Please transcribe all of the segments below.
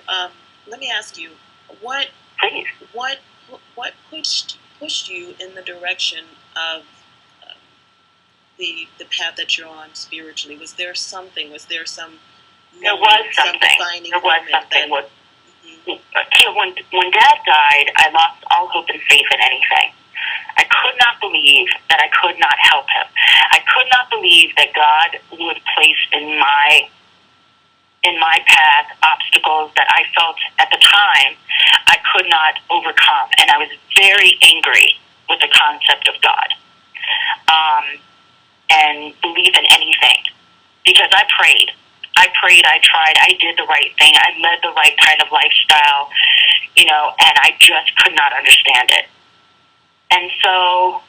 And let me ask you, what Please. what pushed you in the direction of the path that you're on spiritually? Was there something? Was there some? There was something. There was something. When Dad died, I lost all hope and faith in anything. I could not believe that I could not help him. I could not believe that God would place in my path obstacles that I felt at the time I could not overcome. And I was very angry with the concept of God and believe in anything, because I prayed, I tried, I did the right thing, I led the right kind of lifestyle, and I just could not understand it. And so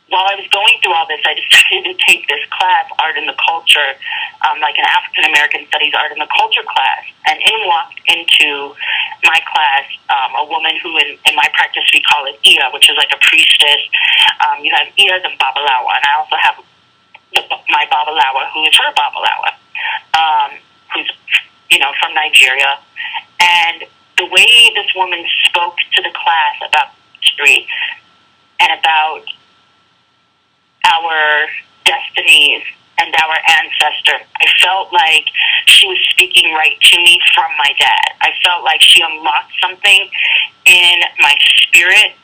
while I was going through all this, I decided to take this class, Art in the Culture, like an African American Studies Art in the Culture class. And in walked into my class a woman who in my practice we call it Iya, which is like a priestess. You have Iyas and Babalawa, and I also have my Babalawa, who is her Babalawa, who's from Nigeria. And the way this woman spoke to the class about history and about our destinies and our ancestor, I felt like she was speaking right to me from my dad. I felt like she unlocked something in my spirit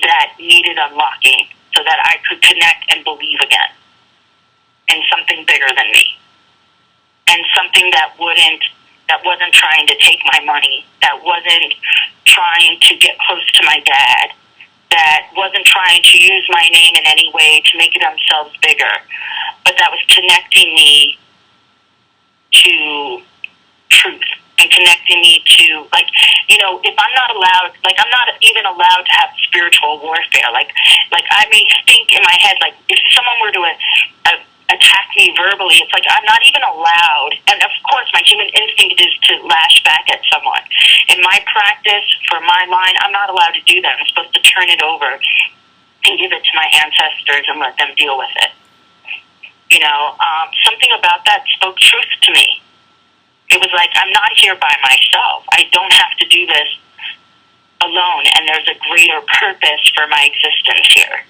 that needed unlocking so that I could connect and believe again in something bigger than me, and something that wasn't trying to take my money, that wasn't trying to get close to my dad, that wasn't trying to use my name in any way to make themselves bigger, but that was connecting me to truth and connecting me to, if I'm not allowed, I'm not even allowed to have spiritual warfare. Like I may think in my head, like, if someone were to attack me verbally, it's like I'm not even allowed. And of course, my human instinct is to lash back at someone. In my practice, for my line, I'm not allowed to do that. I'm supposed to turn it over and give it to my ancestors and let them deal with it. Something about that spoke truth to me. It was like, I'm not here by myself. I don't have to do this alone, and there's a greater purpose for my existence here.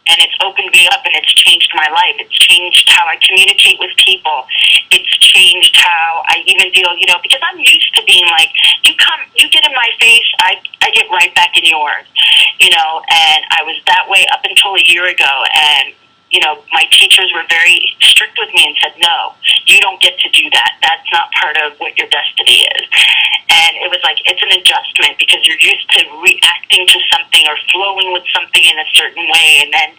And it's opened me up, and it's changed my life. It's changed how I communicate with people. It's changed how I even deal, because I'm used to being like, you get in my face, I get right back in yours, and I was that way up until a year ago. And my teachers were very strict with me and said, no, you don't get to do that. That's not part of what your destiny is. And it was like, it's an adjustment, because you're used to reacting to something or flowing with something in a certain way, and then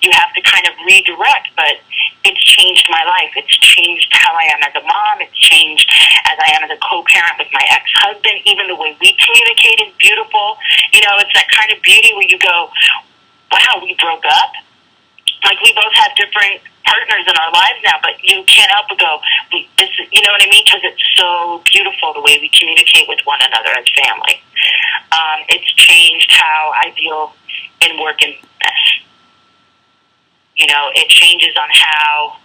you have to kind of redirect. But it's changed my life. It's changed how I am as a mom. It's changed as I am as a co-parent with my ex-husband. Even the way we communicate is beautiful. It's that kind of beauty where you go, wow, we broke up. Like, we both have different partners in our lives now, but you can't help but go, you know what I mean? Because it's so beautiful the way we communicate with one another as family. It's changed how I deal in work and business. It changes on how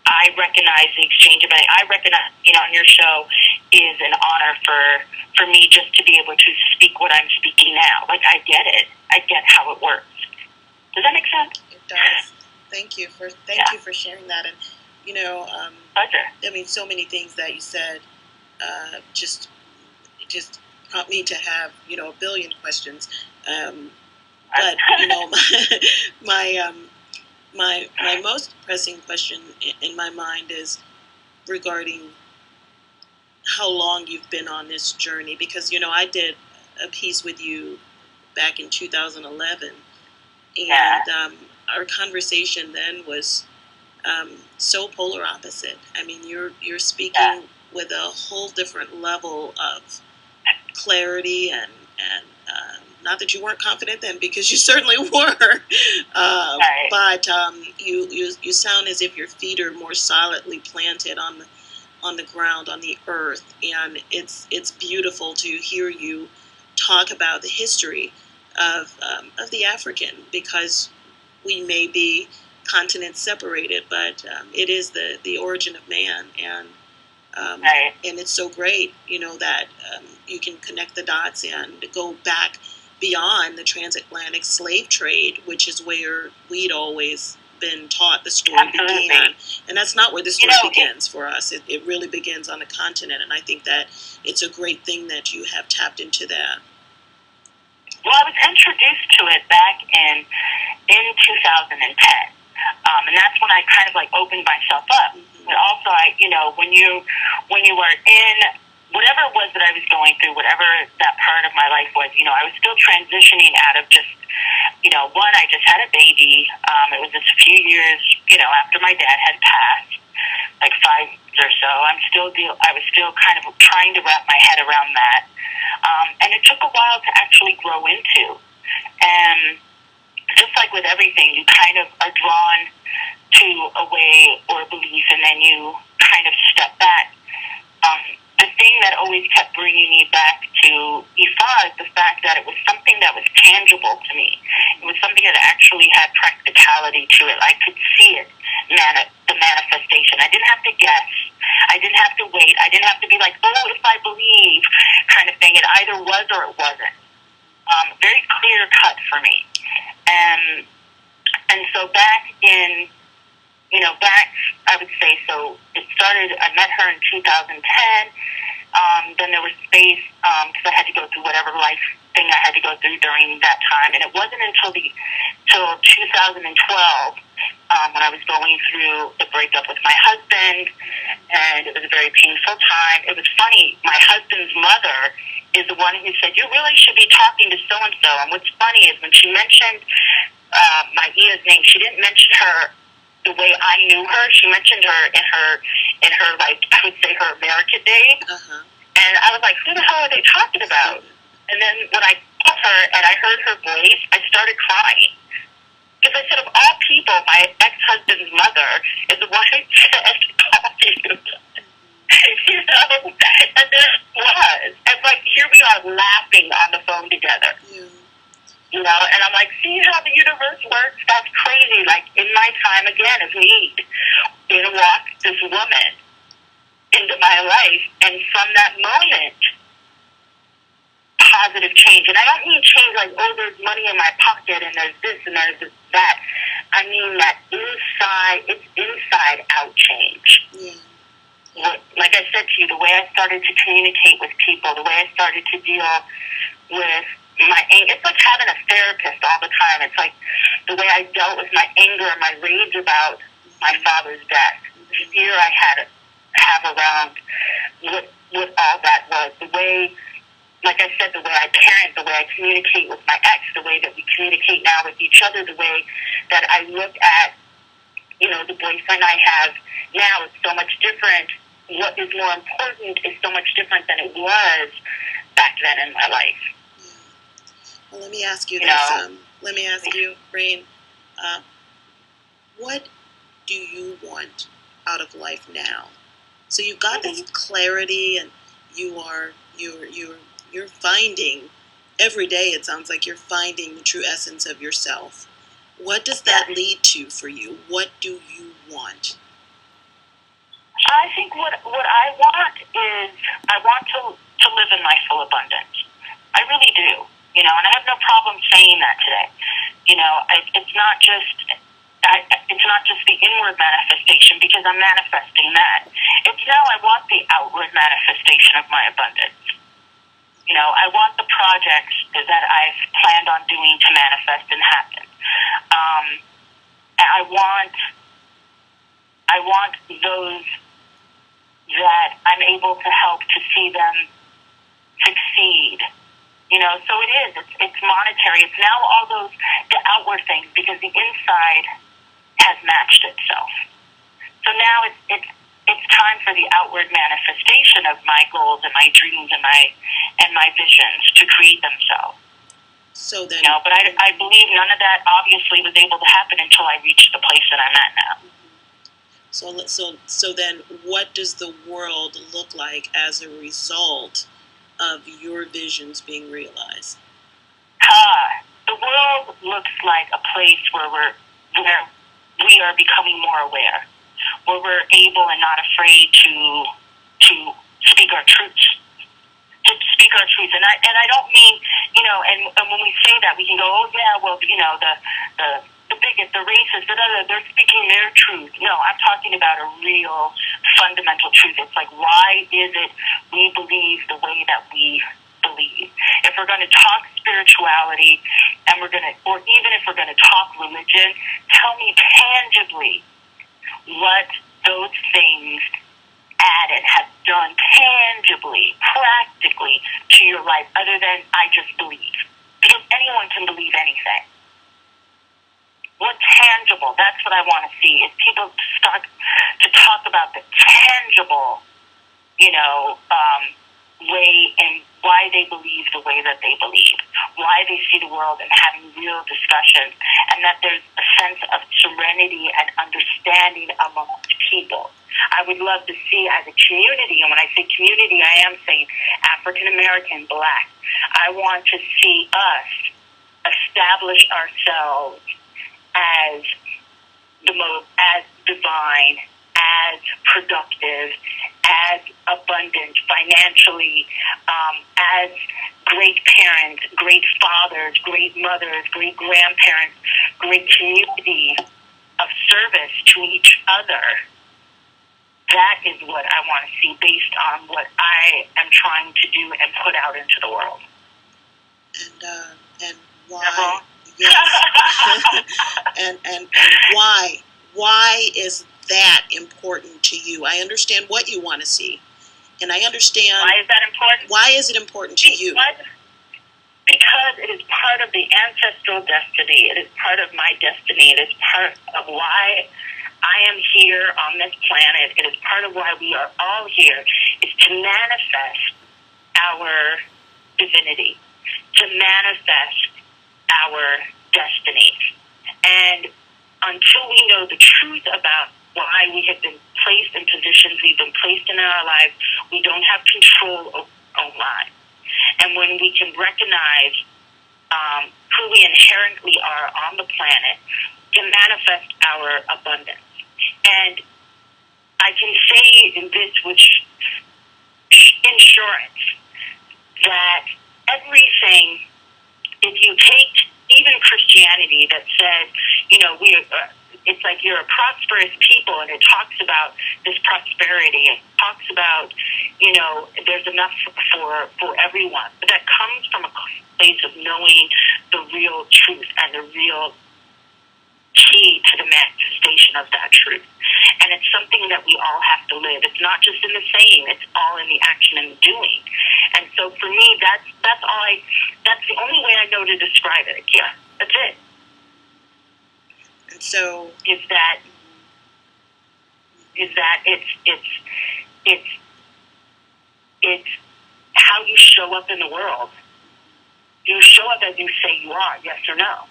I recognize the exchange of money. I recognize, on your show is an honor for me just to be able to speak what I'm speaking now. Like, I get it. I get how it works. Does that make sense? It does. Thank you for sharing that. And pleasure. I mean, so many things that you said just prompt me to have a billion questions. But my most pressing question in my mind is regarding how long you've been on this journey, because I did a piece with you back in 2011. And our conversation then was so polar opposite. I mean, you're speaking with a whole different level of clarity, and not that you weren't confident then, because you certainly were. But you sound as if your feet are more solidly planted on the ground, on the earth, and it's beautiful to hear you talk about the history of the African, because we may be continents separated, but it is the origin of man, and Right. And it's so great, that you can connect the dots and go back beyond the transatlantic slave trade, which is where we'd always been taught the story Absolutely. began. And that's not where the story begins for us. It really begins on the continent. And I think that it's a great thing that you have tapped into that. Well, I was introduced to it back in 2010. And that's when I kind of like opened myself up. Mm-hmm. But also, when you were in whatever it was that I was going through, whatever that part of my life was, I was still transitioning out of just, one, I just had a baby. It was just a few years, after my dad had passed, like 5 years or so. I was still kind of trying to wrap my head around that. And it took a while to actually grow into. And just like with everything, you kind of are drawn to a way or a belief, and then you kind of step back. The thing that always kept bringing me back to Ifa is the fact that it was something that was tangible to me. It was something that actually had practicality to it. I could see it, the manifestation. I didn't have to guess. I didn't have to wait. I didn't have to be like, oh, if I believe, kind of thing. It either was or it wasn't. Very clear cut for me. And so back in, I would say, so it started, I met her in 2010. Then there was space, because I had to go through whatever life thing I had to go through during that time. And it wasn't until 2012, when I was going through the breakup with my husband, and it was a very painful time. It was funny, my husband's mother is the one who said, you really should be talking to so-and-so. And what's funny is when she mentioned my Ia's name, she didn't mention her the way I knew her. She mentioned her in her like, I would say her American name. Uh-huh. And I was like, who the hell are they talking about? And then when I saw her and I heard her voice, I started crying. Because I said, of all people, my ex-husband's mother is the one who said, call you. And there it was. And like, here we are laughing on the phone together. Yeah. And I'm like, see how the universe works? That's crazy. Like, in my time, again, of need, in walked this woman into my life. And from that moment, positive change. And I don't mean change like, oh, there's money in my pocket and there's this and there's that. I mean that it's inside out change. Yeah. Like I said to you, the way I started to communicate with people, the way I started to deal with my anger, it's like having a therapist all the time. It's like the way I dealt with my anger and my rage about my father's death, the fear I have around what all that was, the way, like I said, the way I parent, the way I communicate with my ex, the way that we communicate now with each other, the way that I look at, the boyfriend I have now is so much different. What is more important is so much different than it was back then in my life. Well, let me ask you this. Let me ask you, Rain, what do you want out of life now? So you've got this clarity, and you're finding every day. It sounds like you're finding the true essence of yourself. What does that lead to for you? What do you want? I think what I want is I want to live in my full abundance. I really do. And I have no problem saying that today. It's not just the inward manifestation, because I'm manifesting that. It's now I want the outward manifestation of my abundance. I want the projects that I've planned on doing to manifest and happen. I want those that I'm able to help to see them succeed. So it is. It's monetary. It's now all the outward things, because the inside has matched itself. So now it's time for the outward manifestation of my goals and my dreams and my visions to create themselves. So then, but I believe none of that obviously was able to happen until I reached the place that I'm at now. So then, what does the world look like as a result of your visions being realized? The world looks like a place where we are becoming more aware, where we're able and not afraid to truths, to speak our truths. And I don't mean, and when we say that, we can go, oh yeah, well, the bigot, the racist, they're speaking their truth. No, I'm talking about a real fundamental truth. It's like, why is it we believe the way that we believe? If we're going to talk spirituality, or even if we're going to talk religion, tell me tangibly what those things added have done tangibly, practically to your life, other than I just believe. Because anyone can believe anything. What's tangible? That's what I want to see. Is people start to talk about the tangible, way and why they believe the way that they believe, why they see the world, and having real discussions, and that there's a sense of serenity and understanding amongst people. I would love to see as a community, and when I say community, I am saying African American, Black. I want to see us establish ourselves as as divine, as productive, as abundant financially, as great parents, great fathers, great mothers, great grandparents, great community of service to each other. That is what I want to see based on what I am trying to do and put out into the world. And why? Yes. and why is that important to you? I understand what you want to see, and I understand why is that important. Why is it important to you? Because it is part of the ancestral destiny. It is part of my destiny. It is part of why I am here on this planet. It is part of why we are all here, is to manifest our divinity, to manifest our destinies. And until we know the truth about why we have been placed in positions we've been placed in our lives, we don't have control over our own lives. And when we can recognize who we inherently are on the planet, to manifest our abundance. And I can say in this with insurance that everything, if you take even Christianity that says, it's like you're a prosperous people, and it talks about this prosperity, and talks about, there's enough for everyone. But that comes from a place of knowing the real truth and the real key to the manifestation of that truth. And it's something that we all have to live. It's not just in the saying, it's all in the action and the doing. And so for me, that's the only way I know to describe it, Akia. That's it. And so is that it's how you show up in the world. Do you show up as you say you are, yes or no?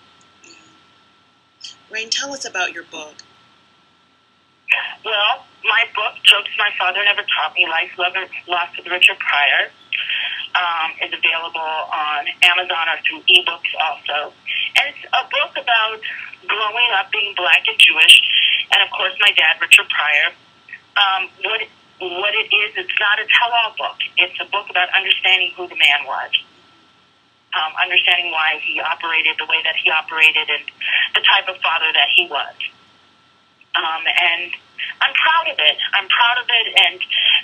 Rain, tell us about your book. Well, my book, Jokes My Father Never Taught Me, Life, Love, and Loss with Richard Pryor, is available on Amazon or through ebooks also. And it's a book about growing up being Black and Jewish, and of course my dad, Richard Pryor. What it is, it's not a tell-all book. It's a book about understanding who the man was. Understanding why he operated the way that he operated and the type of father that he was. And I'm proud of it. And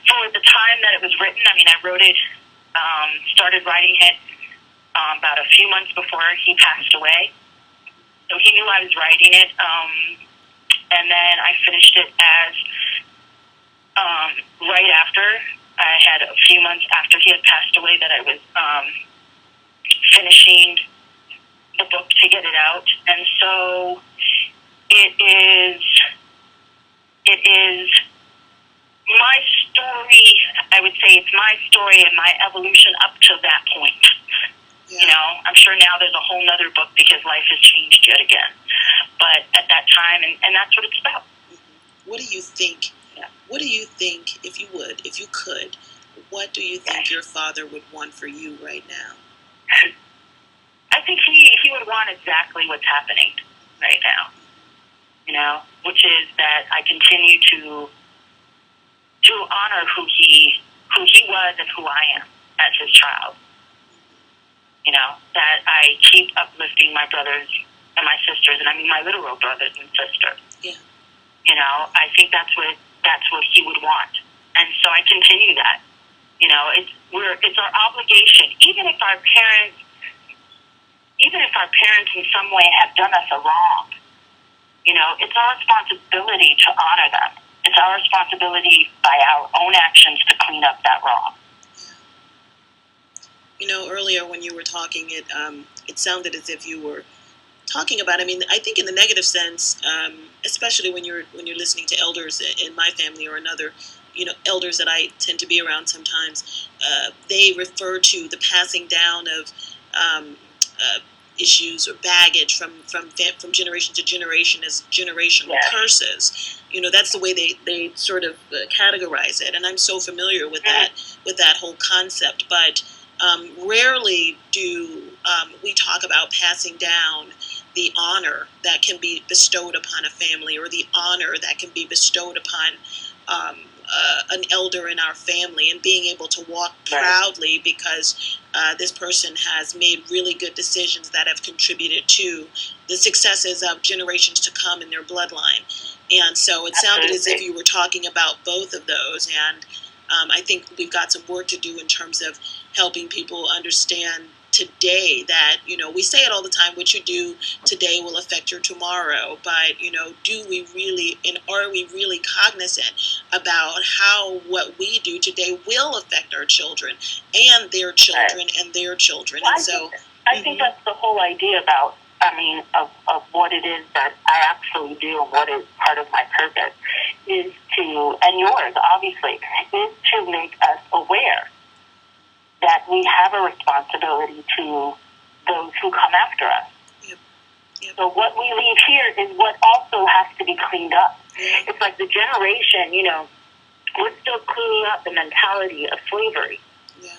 for the time that it was written, I wrote it, started writing it about a few months before he passed away. So he knew I was writing it. And then I finished it as right after. I had a few months after he had passed away that I was finishing the book to get it out. And so it is my story. I would say it's my story and my evolution up to that point. Yeah. I'm sure now there's a whole nother book because life has changed yet again. But at that time, and that's what it's about. Mm-hmm. What do you think? Yeah. What do you think, if you could, what do you think your father would want for you right now? I think he would want exactly what's happening right now, which is that I continue to honor who he who he was and who I am as his child. You know, that I keep uplifting my brothers and my sisters, and I mean my literal brothers and sisters. Yeah. You know, I think that's what he would want, and so I continue that. You know, it's our obligation, even if our parents in some way have done us a wrong. You know, it's our responsibility to honor them. It's our responsibility by our own actions to clean up that wrong. You know, earlier when you were talking, it sounded as if you were talking about. I mean, I think in the negative sense, especially when you're listening to elders in my family or another, you know, elders that I tend to be around sometimes, they refer to the passing down of issues or baggage from generation to generation as generational curses. You know, that's the way they sort of categorize it, and I'm so familiar with that whole concept. But rarely do we talk about passing down the honor that can be bestowed upon a family, or the honor that can be bestowed upon an elder in our family, and being able to walk proudly because this person has made really good decisions that have contributed to the successes of generations to come in their bloodline. And so it sounded as if you were talking about both of those, and I think we've got some work to do in terms of helping people understand today that, you know, we say it all the time, what you do today will affect your tomorrow, but, you know, do we really, and are we really cognizant about how what we do today will affect our children and their children and their children? Well, and so I think that's the whole idea about, of what it is that I actually do and what is part of my purpose is to, and yours obviously, is to make us aware that we have a responsibility to those who come after us. Yep. So what we leave here is what also has to be cleaned up. It's like the generation, you know, we're still cleaning up the mentality of slavery. Yeah.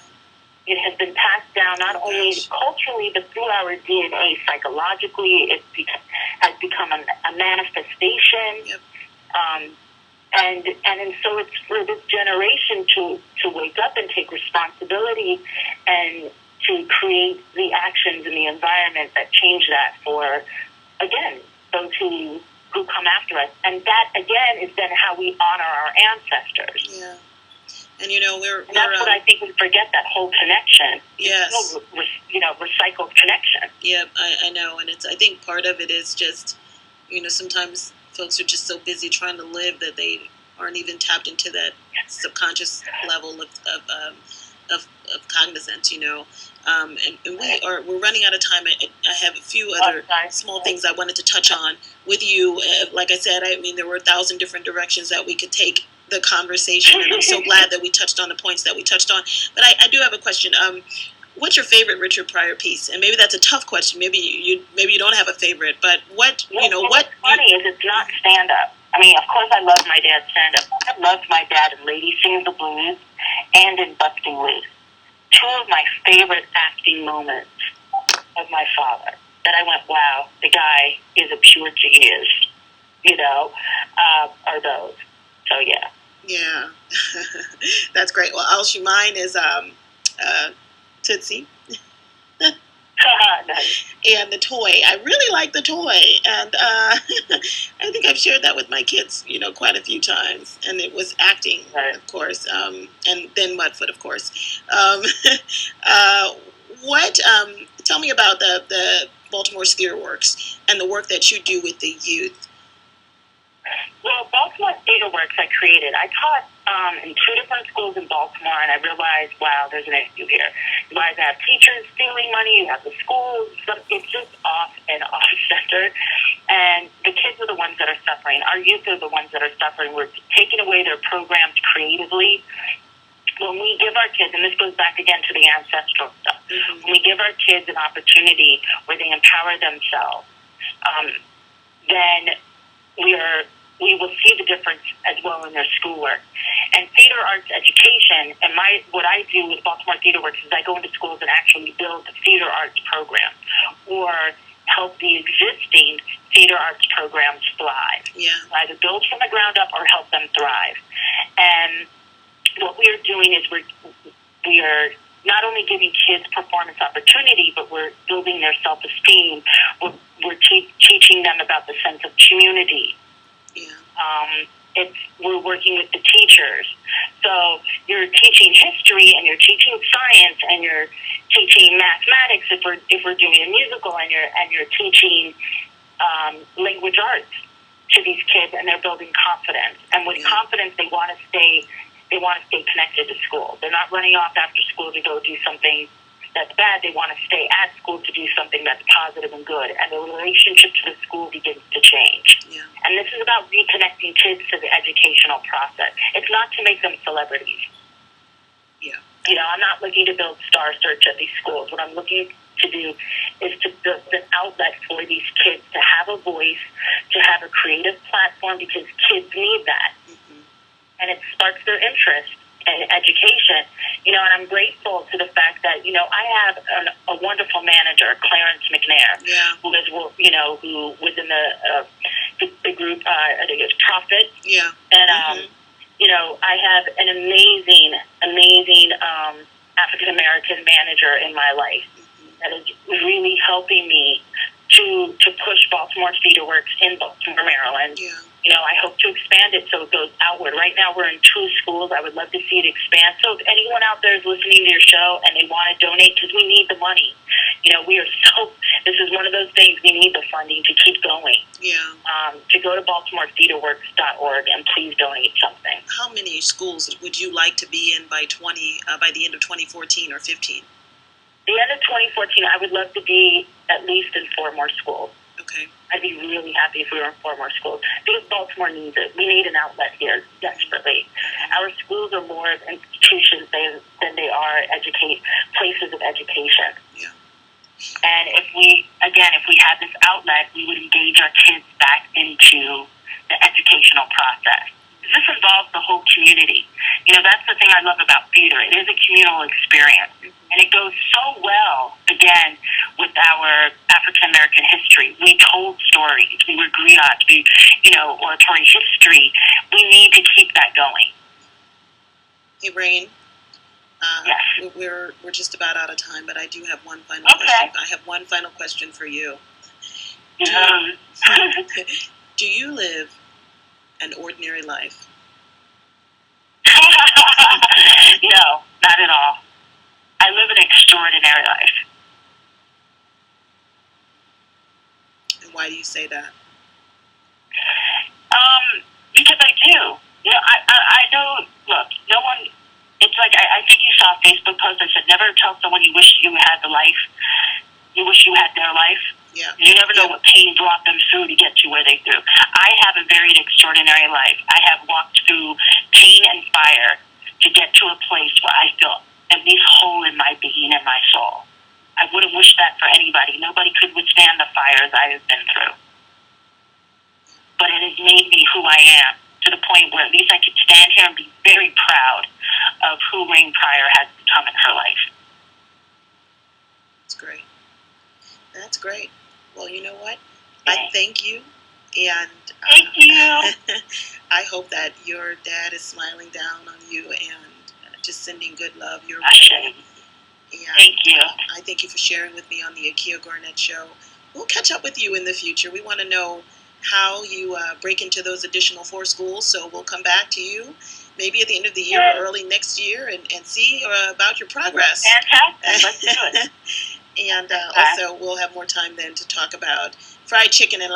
It has been passed down not only culturally, but through our DNA. Psychologically, it has become a manifestation. Yep. And so it's for this generation to wake up and take responsibility and to create the actions in the environment that change that for, again, those who come after us. And that, again, is then how we honor our ancestors. Yeah. And, you know, that's what I think we forget, that whole connection. Yes. It's still, you know, recycled connection. Yeah, I know. And I think part of it is just, you know, sometimes folks are just so busy trying to live that they aren't even tapped into that subconscious level of cognizance, you know. And we're running out of time. I have a few other small things I wanted to touch on with you. Like I said, I mean, there were 1,000 different directions that we could take the conversation, and I'm so glad that we touched on the points that we touched on. But I do have a question. What's your favorite Richard Pryor piece? And maybe that's a tough question. Maybe you don't have a favorite, but what's funny is it's not stand up. I mean, of course, I love my dad's stand up. I loved my dad in Lady Sings the Blues and in Busting Loose. Two of my favorite acting moments of my father that I went, wow, the guy is a pure genius, you know, are those. So yeah. Yeah, that's great. Well, Alshi, mine is Tootsie. Nice. And the toy. I really like the toy, and I think I've shared that with my kids, you know, quite a few times. And it was acting, of course, and then Mudfoot, of course. Tell me about the Baltimore's Theater Works and the work that you do with the youth. Well, Baltimore Theater Works I created. I taught in 2 different schools in Baltimore, and I realized, wow, there's an issue here. You guys have teachers stealing money, you have the schools, it's just off and off center. And the kids are the ones that are suffering. Our youth are the ones that are suffering. We're taking away their programs creatively. When we give our kids, and this goes back again to the ancestral stuff, when we give our kids an opportunity where they empower themselves, then we will see the difference as well in their schoolwork. And theater arts education, and what I do with Baltimore Theater Works is I go into schools and actually build the theater arts program or help the existing theater arts programs thrive. Yeah. Either build from the ground up or help them thrive. And what we are doing is we are not only giving kids performance opportunity, but we're building their self-esteem. We're teaching them about the sense of community. Yeah. We're working with the teachers. So you're teaching history, and you're teaching science, and you're teaching mathematics if we're doing a musical, and you're teaching language arts to these kids, and they're building confidence. And with confidence, they want to stay connected to school. They're not running off after school to go do something that's bad. They want to stay at school to do something that's positive and good. And the relationship to the school begins to change. Yeah. And this is about reconnecting kids to the educational process. It's not to make them celebrities. Yeah. I'm not looking to build Star Search at these schools. What I'm looking to do is to build an outlet for these kids to have a voice, to have a creative platform, because kids need that. Mm-hmm. And it sparks their interest in education. And I'm grateful to the fact that, I have a wonderful manager, Clarence McNair, who was in the group, I think it's Profit. Yeah. And, I have an amazing African-American manager in my life that is really helping me to push Baltimore Theater Works in Baltimore, Maryland. Yeah. I hope to expand it so it goes outward. Right now we're in 2 schools. I would love to see it expand. So if anyone out there is listening to your show and they want to donate, because we need the money. This is one of those things, we need the funding to keep going. Yeah. To go to BaltimoreTheaterWorks.org and please donate something. How many schools would you like to be in by the end of 2014 or 15? The end of 2014, I would love to be at least in 4 more schools. Okay. I'd be really happy if we were in 4 more schools, because Baltimore needs it. We need an outlet here desperately. Our schools are more of institutions than they are places of education. Yeah. And if we had this outlet, we would engage our kids back into the educational process. This involves the whole community. That's the thing I love about theater. It is a communal experience. And it goes so well, again, with our African-American history. We told stories. We were griots. Oratory history. We need to keep that going. Hey, Rain. Yes. We're just about out of time, but I do have one final question. I have one final question for you. Do you live an ordinary life? No, not at all. I live an extraordinary life. And why do you say that? Because I do. I know, look, no one, it's like, I think you saw a Facebook post that said, never tell someone you wish you had their life. Yeah. You never know what pain brought them through to get to where they do. I have a very extraordinary life. I have walked through pain and fire to get to a place where I feel at least whole in my being and my soul. I wouldn't wish that for anybody. Nobody could withstand the fires I have been through. But it has made me who I am, to the point where at least I could stand here and be very proud of who Rain Pryor has become in her life. That's great. That's great. Well, you know what? I thank you. And thank you. I hope that your dad is smiling down on you and just sending good love your way. And, thank you. I thank you for sharing with me on the Akia Garnett Show. We'll catch up with you in the future. We want to know how you break into those additional 4 schools, so we'll come back to you maybe at the end of the year or early next year and see about your progress. Fantastic. Let's do it. And also, we'll have more time then to talk about fried chicken and